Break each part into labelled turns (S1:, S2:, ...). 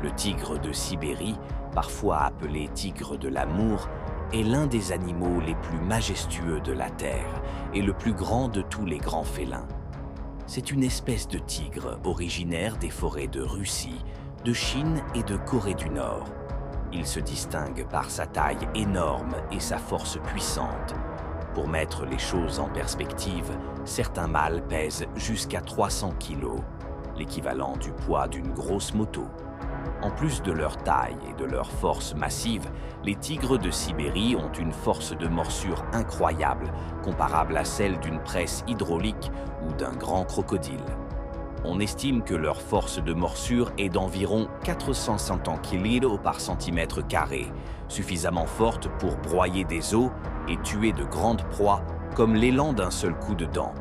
S1: Le tigre de Sibérie, parfois appelé tigre de l'amour, est l'un des animaux les plus majestueux de la Terre et le plus grand de tous les grands félins. C'est une espèce de tigre originaire des forêts de Russie, de Chine et de Corée du Nord. Il se distingue par sa taille énorme et sa force puissante. Pour mettre les choses en perspective, certains mâles pèsent jusqu'à 300 kg, l'équivalent du poids d'une grosse moto. En plus de leur taille et de leur force massive, les tigres de Sibérie ont une force de morsure incroyable, comparable à celle d'une presse hydraulique ou d'un grand crocodile. On estime que leur force de morsure est d'environ 450 kg par centimètre carré, suffisamment forte pour broyer des os et tuer de grandes proies comme l'élan d'un seul coup de dent.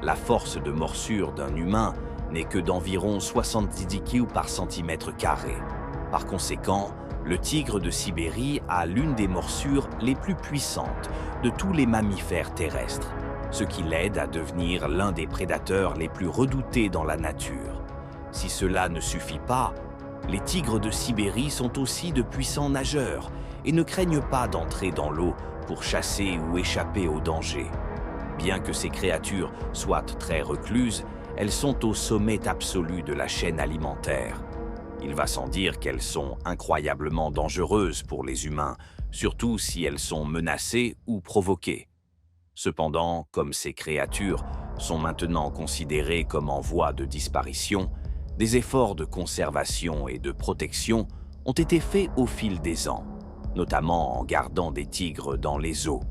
S1: La force de morsure d'un humain n'est que d'environ 70 kg par centimètre carré. Par conséquent, le tigre de Sibérie a l'une des morsures les plus puissantes de tous les mammifères terrestres, ce qui l'aide à devenir l'un des prédateurs les plus redoutés dans la nature. Si cela ne suffit pas, les tigres de Sibérie sont aussi de puissants nageurs et ne craignent pas d'entrer dans l'eau pour chasser ou échapper au danger. Bien que ces créatures soient très recluses, elles sont au sommet absolu de la chaîne alimentaire. Il va sans dire qu'elles sont incroyablement dangereuses pour les humains, surtout si elles sont menacées ou provoquées. Cependant, comme ces créatures sont maintenant considérées comme en voie de disparition, des efforts de conservation et de protection ont été faits au fil des ans, notamment en gardant des tigres dans les zoos.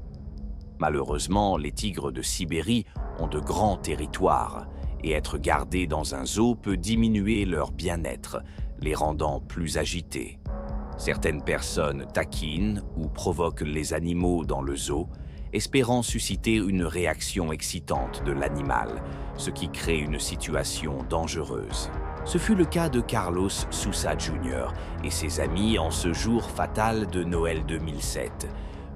S1: Malheureusement, les tigres de Sibérie ont de grands territoires et être gardés dans un zoo peut diminuer leur bien-être, les rendant plus agités. Certaines personnes taquinent ou provoquent les animaux dans le zoo, espérant susciter une réaction excitante de l'animal, ce qui crée une situation dangereuse. Ce fut le cas de Carlos Sousa Jr. et ses amis en ce jour fatal de Noël 2007.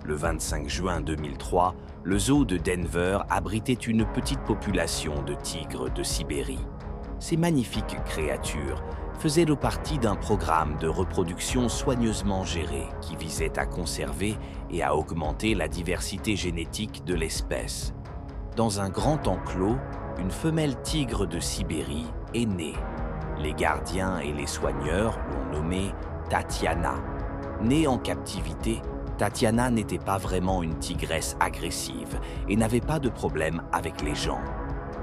S1: Le 25 juin 2003, le zoo de Denver abritait une petite population de tigres de Sibérie. Ces magnifiques créatures faisaient partie d'un programme de reproduction soigneusement géré qui visait à conserver et à augmenter la diversité génétique de l'espèce. Dans un grand enclos, une femelle tigre de Sibérie est née. Les gardiens et les soigneurs l'ont nommée Tatiana. Née en captivité, Tatiana n'était pas vraiment une tigresse agressive et n'avait pas de problème avec les gens.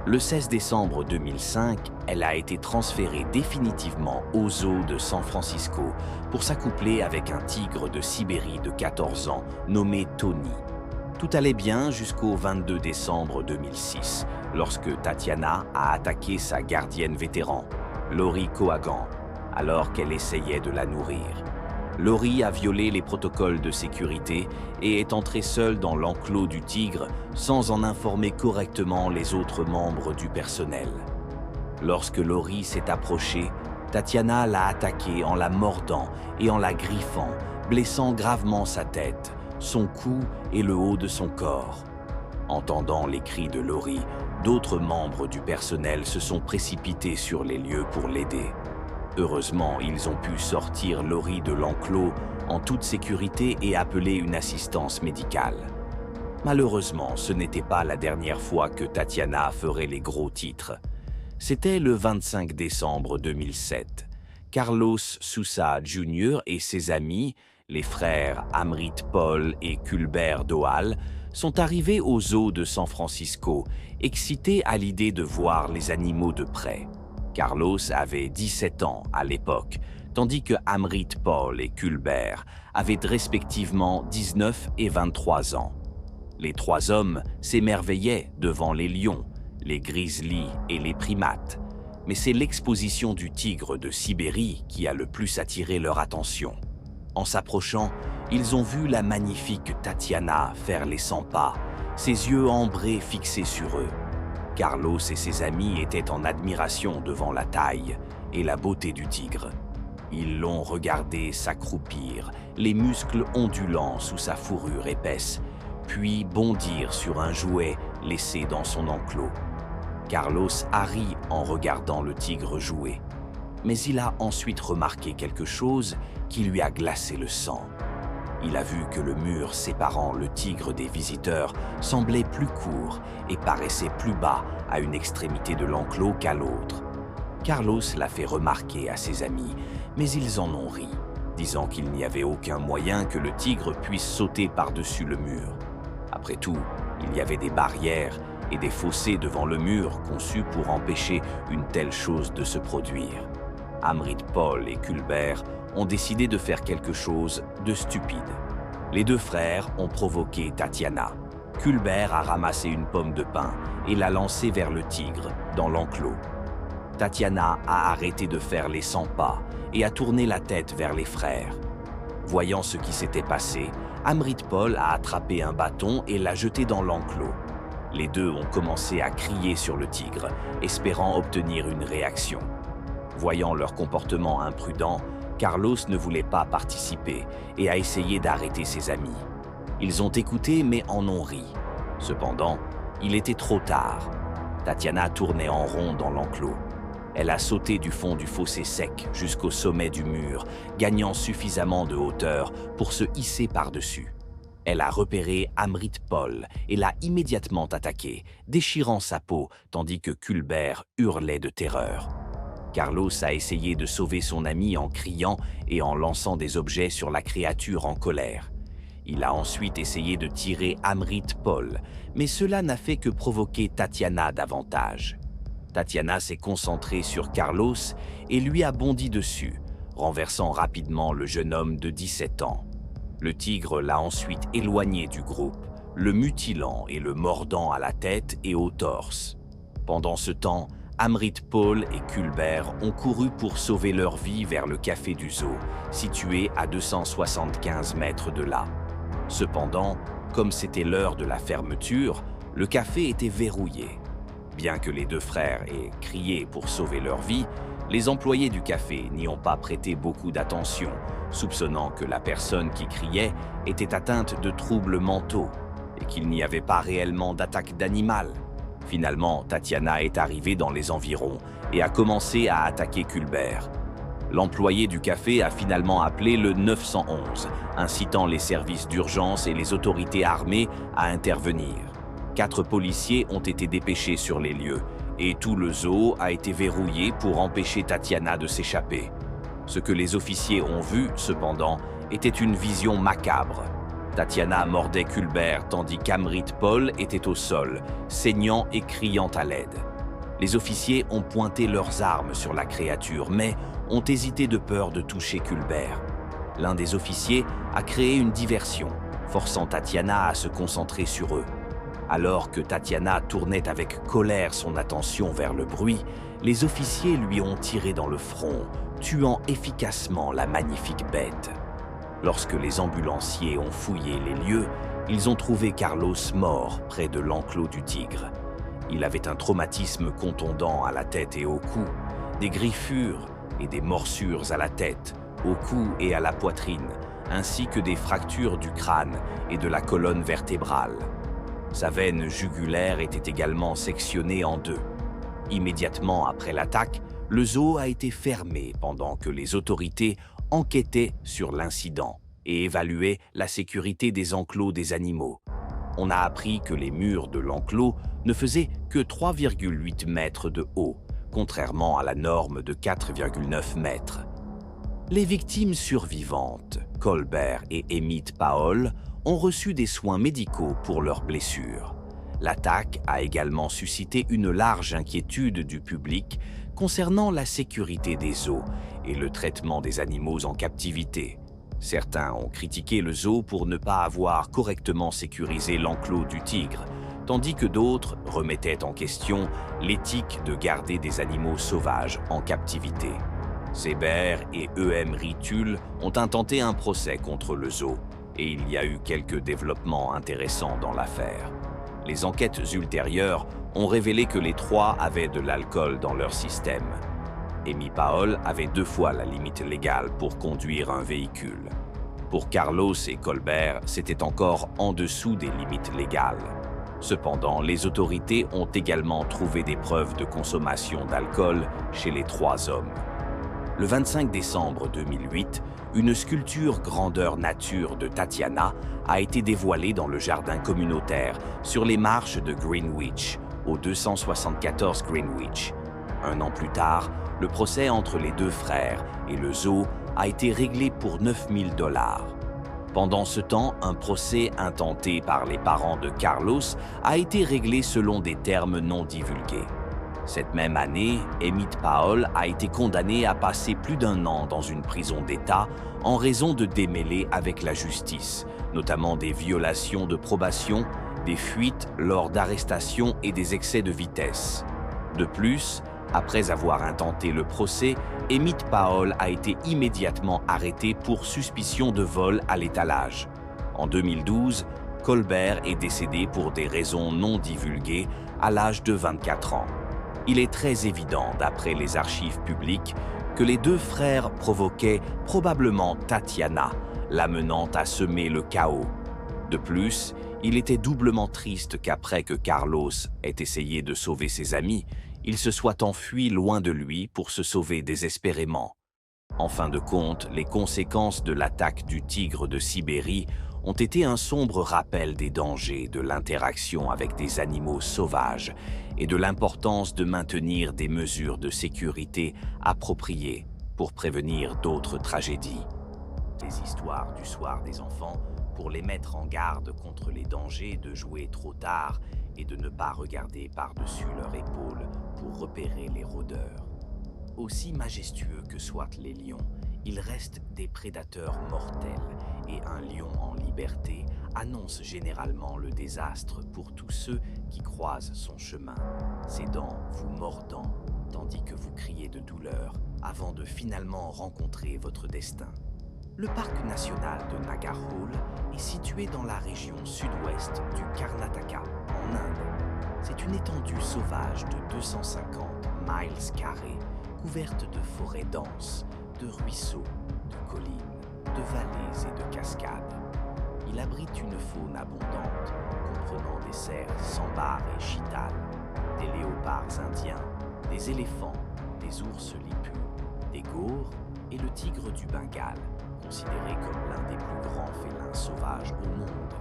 S1: Le 16 décembre 2005, elle a été transférée définitivement au zoo de San Francisco pour s'accoupler avec un tigre de Sibérie de 14 ans nommé Tony. Tout allait bien jusqu'au 22 décembre 2006, lorsque Tatiana a attaqué sa gardienne vétéran, Lori Cohagan, alors qu'elle essayait de la nourrir. Lori a violé les protocoles de sécurité et est entrée seule dans l'enclos du tigre sans en informer correctement les autres membres du personnel. Lorsque Lori s'est approchée, Tatiana l'a attaquée en la mordant et en la griffant, blessant gravement sa tête, son cou et le haut de son corps. Entendant les cris de Lori, d'autres membres du personnel se sont précipités sur les lieux pour l'aider. Heureusement, ils ont pu sortir Lori de l'enclos en toute sécurité et appeler une assistance médicale. Malheureusement, ce n'était pas la dernière fois que Tatiana ferait les gros titres. C'était le 25 décembre 2007. Carlos Sousa Jr. et ses amis, les frères Amrit Paul et Culbert Doal, sont arrivés au zoo de San Francisco, excités à l'idée de voir les animaux de près. Carlos avait 17 ans à l'époque, tandis que Amrit Paul et Culbert avaient respectivement 19 et 23 ans. Les trois hommes s'émerveillaient devant les lions, les grizzlies et les primates, mais c'est l'exposition du tigre de Sibérie qui a le plus attiré leur attention. En s'approchant, ils ont vu la magnifique Tatiana faire les 100 pas, ses yeux ambrés fixés sur eux. Carlos et ses amis étaient en admiration devant la taille et la beauté du tigre. Ils l'ont regardé s'accroupir, les muscles ondulants sous sa fourrure épaisse, puis bondir sur un jouet laissé dans son enclos. Carlos a ri en regardant le tigre jouer. Mais il a ensuite remarqué quelque chose qui lui a glacé le sang. Il a vu que le mur séparant le tigre des visiteurs semblait plus court et paraissait plus bas à une extrémité de l'enclos qu'à l'autre. Carlos l'a fait remarquer à ses amis, mais ils en ont ri, disant qu'il n'y avait aucun moyen que le tigre puisse sauter par-dessus le mur. Après tout, il y avait des barrières et des fossés devant le mur conçus pour empêcher une telle chose de se produire. Amrit Paul et Culbert ont décidé de faire quelque chose de stupide. Les deux frères ont provoqué Tatiana. Culbert a ramassé une pomme de pin et l'a lancée vers le tigre, dans l'enclos. Tatiana a arrêté de faire les 100 pas et a tourné la tête vers les frères. Voyant ce qui s'était passé, Amrit Paul a attrapé un bâton et l'a jeté dans l'enclos. Les deux ont commencé à crier sur le tigre, espérant obtenir une réaction. Voyant leur comportement imprudent, Carlos ne voulait pas participer et a essayé d'arrêter ses amis. Ils ont écouté mais en ont ri. Cependant, il était trop tard. Tatiana tournait en rond dans l'enclos. Elle a sauté du fond du fossé sec jusqu'au sommet du mur, gagnant suffisamment de hauteur pour se hisser par-dessus. Elle a repéré Amrit Paul et l'a immédiatement attaqué, déchirant sa peau tandis que Culbert hurlait de terreur. Carlos a essayé de sauver son ami en criant et en lançant des objets sur la créature en colère. Il a ensuite essayé de tirer Amrit Paul, mais cela n'a fait que provoquer Tatiana davantage. Tatiana s'est concentrée sur Carlos et lui a bondi dessus, renversant rapidement le jeune homme de 17 ans. Le tigre l'a ensuite éloigné du groupe, le mutilant et le mordant à la tête et au torse. Pendant ce temps, Amrit Paul et Culbert ont couru pour sauver leur vie vers le café du zoo, situé à 275 mètres de là. Cependant, comme c'était l'heure de la fermeture, le café était verrouillé. Bien que les deux frères aient crié pour sauver leur vie, les employés du café n'y ont pas prêté beaucoup d'attention, soupçonnant que la personne qui criait était atteinte de troubles mentaux et qu'il n'y avait pas réellement d'attaque d'animal. Finalement, Tatiana est arrivée dans les environs et a commencé à attaquer Culbert. L'employé du café a finalement appelé le 911, incitant les services d'urgence et les autorités armées à intervenir. 4 policiers ont été dépêchés sur les lieux et tout le zoo a été verrouillé pour empêcher Tatiana de s'échapper. Ce que les officiers ont vu, cependant, était une vision macabre. Tatiana mordait Culbert tandis qu'Amrit Paul était au sol, saignant et criant à l'aide. Les officiers ont pointé leurs armes sur la créature, mais ont hésité de peur de toucher Culbert. L'un des officiers a créé une diversion, forçant Tatiana à se concentrer sur eux. Alors que Tatiana tournait avec colère son attention vers le bruit, les officiers lui ont tiré dans le front, tuant efficacement la magnifique bête. Lorsque les ambulanciers ont fouillé les lieux, ils ont trouvé Carlos mort près de l'enclos du tigre. Il avait un traumatisme contondant à la tête et au cou, des griffures et des morsures à la tête, au cou et à la poitrine, ainsi que des fractures du crâne et de la colonne vertébrale. Sa veine jugulaire était également sectionnée en 2. Immédiatement après l'attaque, le zoo a été fermé pendant que les autorités enquêtaient sur l'incident et évaluaient la sécurité des enclos des animaux. On a appris que les murs de l'enclos ne faisaient que 3,8 mètres de haut, contrairement à la norme de 4,9 mètres. Les victimes survivantes, Colbert et Amrit Paul, ont reçu des soins médicaux pour leurs blessures. L'attaque a également suscité une large inquiétude du public concernant la sécurité des zoos et le traitement des animaux en captivité. Certains ont critiqué le zoo pour ne pas avoir correctement sécurisé l'enclos du tigre, tandis que d'autres remettaient en question l'éthique de garder des animaux sauvages en captivité. Seber et E.M. Ritul ont intenté un procès contre le zoo, et il y a eu quelques développements intéressants dans l'affaire. Les enquêtes ultérieures ont révélé que les 3 avaient de l'alcool dans leur système. Amrit Paul avait 2 fois la limite légale pour conduire un véhicule. Pour Carlos et Colbert, c'était encore en dessous des limites légales. Cependant, les autorités ont également trouvé des preuves de consommation d'alcool chez les 3 hommes. Le 25 décembre 2008, une sculpture grandeur nature de Tatiana a été dévoilée dans le jardin communautaire sur les marches de Greenwich, au 274 Greenwich. Un an plus tard, le procès entre les deux frères et le zoo a été réglé pour 9 000 $. Pendant ce temps, un procès intenté par les parents de Carlos a été réglé selon des termes non divulgués. Cette même année, Emmett Powell a été condamné à passer plus d'1 an dans une prison d'État en raison de démêlés avec la justice, notamment des violations de probation, des fuites lors d'arrestations et des excès de vitesse. De plus, après avoir intenté le procès, Emmett Powell a été immédiatement arrêté pour suspicion de vol à l'étalage. En 2012, Colbert est décédé pour des raisons non divulguées à l'âge de 24 ans. Il est très évident, d'après les archives publiques, que les deux frères provoquaient probablement Tatiana, l'amenant à semer le chaos. De plus, il était doublement triste qu'après que Carlos ait essayé de sauver ses amis, il se soit enfui loin de lui pour se sauver désespérément. En fin de compte, les conséquences de l'attaque du tigre de Sibérie ont été un sombre rappel des dangers de l'interaction avec des animaux sauvages et de l'importance de maintenir des mesures de sécurité appropriées pour prévenir d'autres tragédies. Les histoires du soir des enfants pour les mettre en garde contre les dangers de jouer trop tard et de ne pas regarder par-dessus leur épaule pour repérer les rôdeurs. Aussi majestueux que soient les lions, ils restent des prédateurs mortels et un lion en liberté annonce généralement le désastre pour tous ceux qui croisent son chemin, ses dents vous mordant tandis que vous criez de douleur avant de finalement rencontrer votre destin. Le parc national de Nagarhole est situé dans la région sud-ouest du Karnataka, en Inde. C'est une étendue sauvage de 250 miles carrés, couverte de forêts denses, de ruisseaux, de collines, de vallées et de cascades. Il abrite une faune abondante, comprenant des cerfs sambar et chital, des léopards indiens, des éléphants, des ours lipus, des gaurs et le tigre du Bengale, considéré comme l'un des plus grands félins sauvages au monde.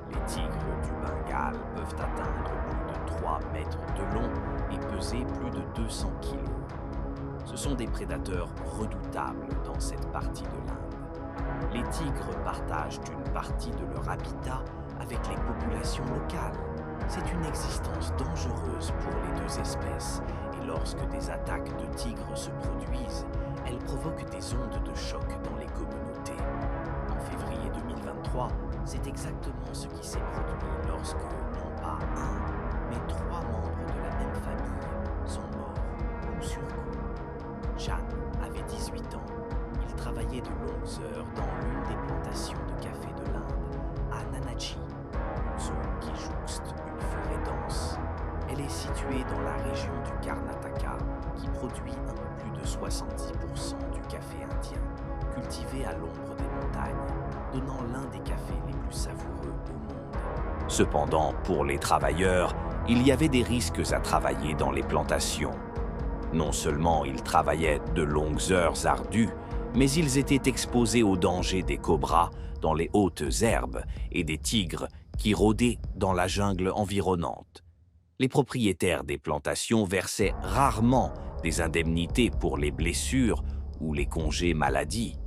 S1: Les tigres du Bengale peuvent atteindre plus de 3 mètres de long et peser plus de 200 kilos. Ce sont des prédateurs redoutables dans cette partie de l'Inde. Les tigres partagent une partie de leur habitat avec les populations locales. C'est une existence dangereuse pour les deux espèces et lorsque des attaques de tigres se produisent, elles provoquent des ondes de choc dans les communautés. En février 2023, c'est exactement ce qui s'est produit lorsque, non pas un, mais 3 membres de la même famille sont morts, coup sur coup. Chan avait 18 ans. Il travaillait de longues heures dans l'une des plantations de café de l'Inde, à Nanachi, une zone qui jouxte une forêt dense. Elle est située dans la région du Karnataka, qui produit un peu plus de 70% du café indien, cultivé à l'ombre des montagnes, donnant l'un des cafés les plus savoureux au monde. Cependant, pour les travailleurs, il y avait des risques à travailler dans les plantations. Non seulement ils travaillaient de longues heures ardues, mais ils étaient exposés au danger des cobras dans les hautes herbes et des tigres qui rôdaient dans la jungle environnante. Les propriétaires des plantations versaient rarement des indemnités pour les blessures ou les congés maladie.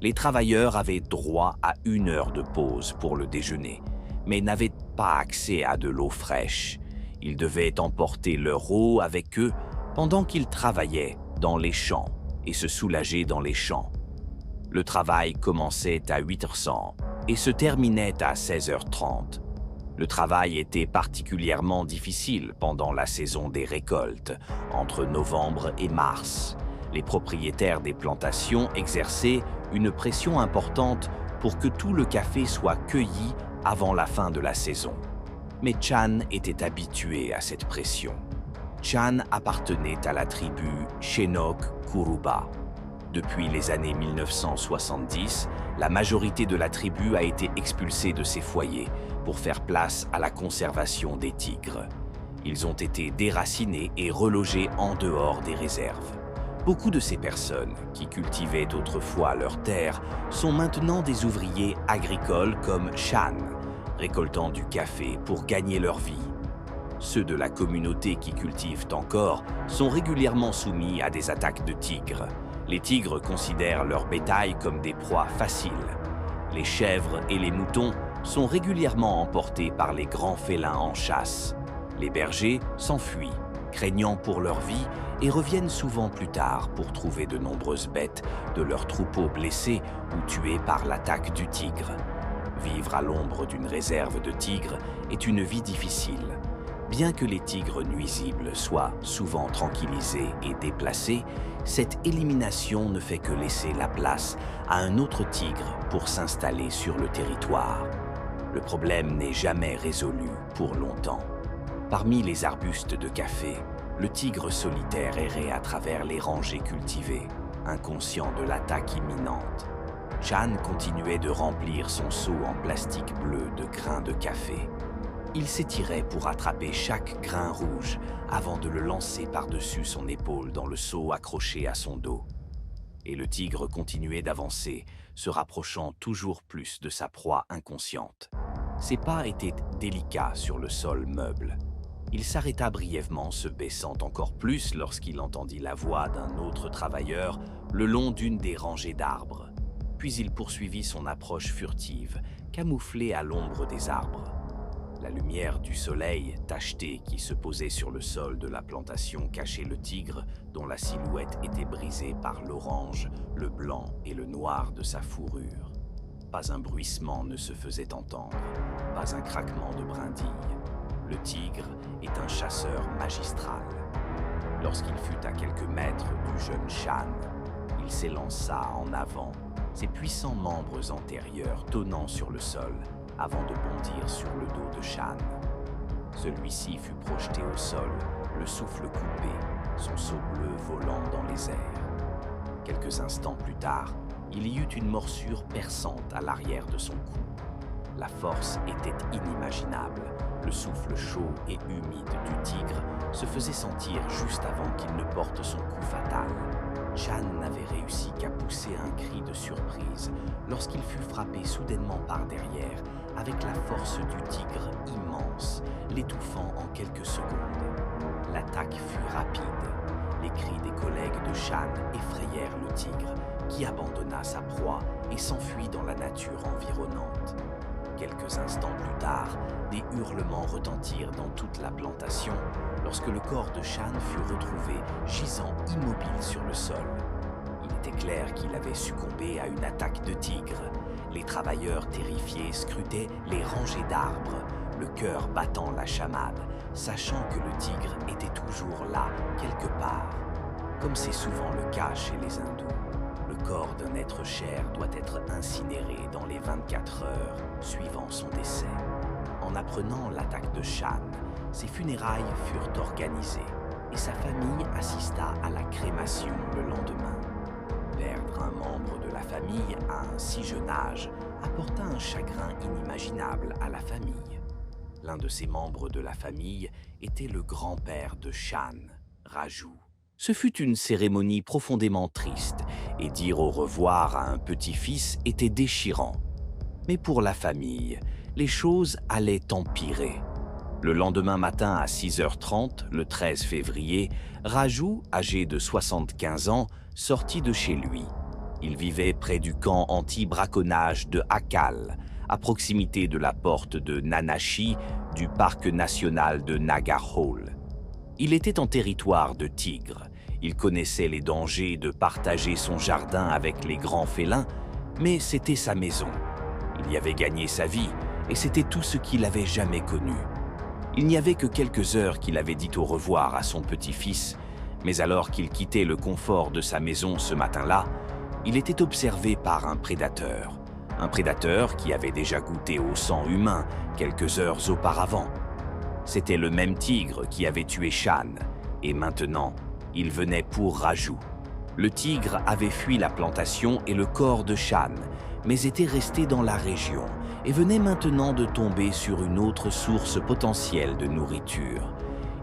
S1: Les travailleurs avaient droit à 1 heure de pause pour le déjeuner, mais n'avaient pas accès à de l'eau fraîche. Ils devaient emporter leur eau avec eux pendant qu'ils travaillaient dans les champs et se soulager dans les champs. Le travail commençait à 8h100 et se terminait à 16h30. Le travail était particulièrement difficile pendant la saison des récoltes, entre novembre et mars. Les propriétaires des plantations exerçaient une pression importante pour que tout le café soit cueilli avant la fin de la saison. Mais Chan était habitué à cette pression. Chan appartenait à la tribu Chenook Kuruba. Depuis les années 1970, la majorité de la tribu a été expulsée de ses foyers pour faire place à la conservation des tigres. Ils ont été déracinés et relogés en dehors des réserves. Beaucoup de ces personnes, qui cultivaient autrefois leurs terres, sont maintenant des ouvriers agricoles comme Shan, récoltant du café pour gagner leur vie. Ceux de la communauté qui cultivent encore sont régulièrement soumis à des attaques de tigres. Les tigres considèrent leur bétail comme des proies faciles. Les chèvres et les moutons sont régulièrement emportés par les grands félins en chasse. Les bergers s'enfuient, craignant pour leur vie, et reviennent souvent plus tard pour trouver de nombreuses bêtes de leurs troupeaux blessés ou tués par l'attaque du tigre. Vivre à l'ombre d'une réserve de tigres est une vie difficile. Bien que les tigres nuisibles soient souvent tranquillisés et déplacés, cette élimination ne fait que laisser la place à un autre tigre pour s'installer sur le territoire. Le problème n'est jamais résolu pour longtemps. Parmi les arbustes de café, le tigre solitaire errait à travers les rangées cultivées, inconscient de l'attaque imminente. Shan continuait de remplir son seau en plastique bleu de grains de café. Il s'étirait pour attraper chaque grain rouge avant de le lancer par-dessus son épaule dans le seau accroché à son dos. Et le tigre continuait d'avancer, se rapprochant toujours plus de sa proie inconsciente. Ses pas étaient délicats sur le sol meuble. Il s'arrêta brièvement, se baissant encore plus lorsqu'il entendit la voix d'un autre travailleur le long d'une des rangées d'arbres. Puis il poursuivit son approche furtive, camouflé à l'ombre des arbres. La lumière du soleil tacheté qui se posait sur le sol de la plantation cachait le tigre dont la silhouette était brisée par l'orange, le blanc et le noir de sa fourrure. Pas un bruissement ne se faisait entendre, pas un craquement de brindilles. Le tigre est un chasseur magistral. Lorsqu'il fut à quelques mètres du jeune Shan, il s'élança en avant, ses puissants membres antérieurs tonnant sur le sol, avant de bondir sur le dos de Shan. Celui-ci fut projeté au sol, le souffle coupé, son seau bleu volant dans les airs. Quelques instants plus tard, il y eut une morsure perçante à l'arrière de son cou. La force était inimaginable. Le souffle chaud et humide du tigre se faisait sentir juste avant qu'il ne porte son coup fatal. Shan n'avait réussi qu'à pousser un cri de surprise lorsqu'il fut frappé soudainement par derrière avec la force du tigre immense, l'étouffant en quelques secondes. L'attaque fut rapide. Les cris des collègues de Shan effrayèrent le tigre, qui abandonna sa proie et s'enfuit dans la nature environnante. Quelques instants plus tard, des hurlements retentirent dans toute la plantation lorsque le corps de Shan fut retrouvé gisant immobile sur le sol. Il était clair qu'il avait succombé à une attaque de tigre. Les travailleurs terrifiés scrutaient les rangées d'arbres, le cœur battant la chamade, sachant que le tigre était toujours là, quelque part. Comme c'est souvent le cas chez les hindous, le corps d'un être cher doit être incinéré dans les 24 heures suivant son décès. En apprenant l'attaque de Shan, ses funérailles furent organisées et sa famille assista à la crémation le lendemain. Perdre un membre de la famille à un si jeune âge apporta un chagrin inimaginable à la famille. L'un de ces membres de la famille était le grand-père de Shan, Raju. Ce fut une cérémonie profondément triste et dire au revoir à un petit-fils était déchirant. Mais pour la famille, les choses allaient empirer. Le lendemain matin à 6h30, le 13 février, Raju, âgé de 75 ans, sortit de chez lui. Il vivait près du camp anti-braconnage de Akal, à proximité de la porte de Nanashi du parc national de Nagarhole. Il était en territoire de tigre. Il connaissait les dangers de partager son jardin avec les grands félins, mais c'était sa maison. Il y avait gagné sa vie et c'était tout ce qu'il avait jamais connu. Il n'y avait que quelques heures qu'il avait dit au revoir à son petit-fils, mais alors qu'il quittait le confort de sa maison ce matin-là, il était observé par un prédateur. Un prédateur qui avait déjà goûté au sang humain quelques heures auparavant. C'était le même tigre qui avait tué Shan, et maintenant, il venait pour Raju. Le tigre avait fui la plantation et le corps de Shan, mais était resté dans la région et venait maintenant de tomber sur une autre source potentielle de nourriture.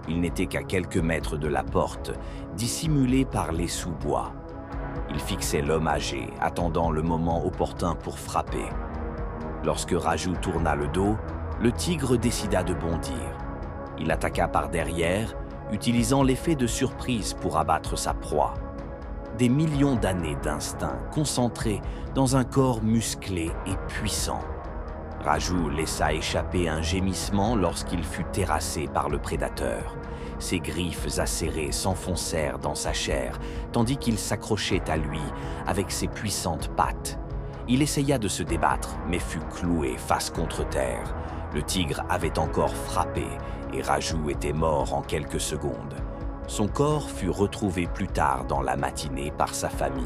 S1: Il n'était qu'à quelques mètres de la porte, dissimulé par les sous-bois. Il fixait l'homme âgé, attendant le moment opportun pour frapper. Lorsque Raju tourna le dos, le tigre décida de bondir. Il attaqua par derrière, utilisant l'effet de surprise pour abattre sa proie. Des millions d'années d'instinct concentrés dans un corps musclé et puissant. Raju laissa échapper un gémissement lorsqu'il fut terrassé par le prédateur. Ses griffes acérées s'enfoncèrent dans sa chair, tandis qu'il s'accrochait à lui avec ses puissantes pattes. Il essaya de se débattre, mais fut cloué face contre terre. Le tigre avait encore frappé et Raju était mort en quelques secondes. Son corps fut retrouvé plus tard dans la matinée par sa famille.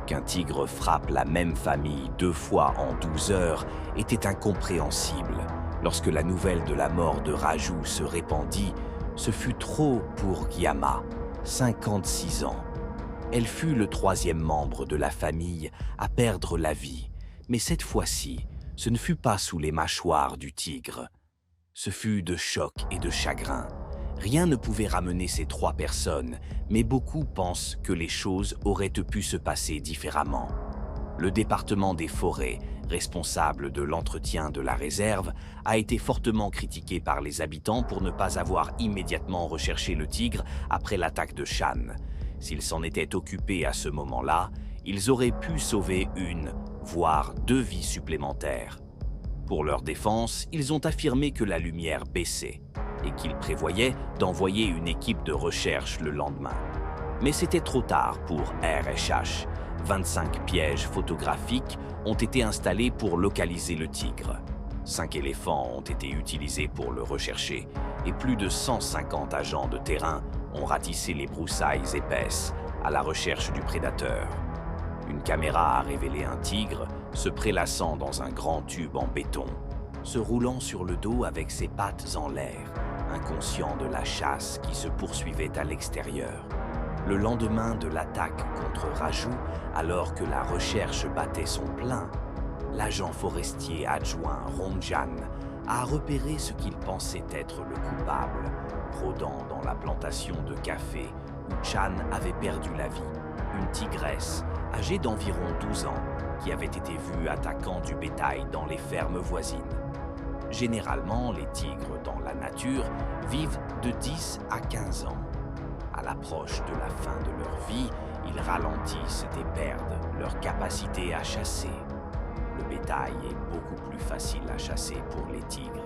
S1: Qu'un tigre frappe la même famille 2 fois en 12 heures était incompréhensible. Lorsque la nouvelle de la mort de Raju se répandit, ce fut trop pour Gyama, 56 ans. Elle fut le 3e membre de la famille à perdre la vie, mais cette fois-ci, ce ne fut pas sous les mâchoires du tigre. Ce fut de choc et de chagrin. Rien ne pouvait ramener ces 3 personnes, mais beaucoup pensent que les choses auraient pu se passer différemment. Le département des forêts, responsable de l'entretien de la réserve, a été fortement critiqué par les habitants pour ne pas avoir immédiatement recherché le tigre après l'attaque de Shan. S'ils s'en étaient occupés à ce moment-là, ils auraient pu sauver une, voire 2 vies supplémentaires. Pour leur défense, ils ont affirmé que la lumière baissait et qu'ils prévoyaient d'envoyer une équipe de recherche le lendemain. Mais c'était trop tard pour RSH. 25 pièges photographiques ont été installés pour localiser le tigre. 5 éléphants ont été utilisés pour le rechercher et plus de 150 agents de terrain ont ratissé les broussailles épaisses à la recherche du prédateur. Une caméra a révélé un tigre se prélassant dans un grand tube en béton, se roulant sur le dos avec ses pattes en l'air, inconscient de la chasse qui se poursuivait à l'extérieur. Le lendemain de l'attaque contre Raju, alors que la recherche battait son plein, l'agent forestier adjoint Ronjan a repéré ce qu'il pensait être le coupable, rôdant dans la plantation de café où Chan avait perdu la vie, une tigresse âgée d'environ 12 ans qui avait été vue attaquant du bétail dans les fermes voisines. Généralement, les tigres dans la nature vivent de 10 à 15 ans. À l'approche de la fin de leur vie, ils ralentissent et perdent leur capacité à chasser. Le bétail est beaucoup plus facile à chasser pour les tigres.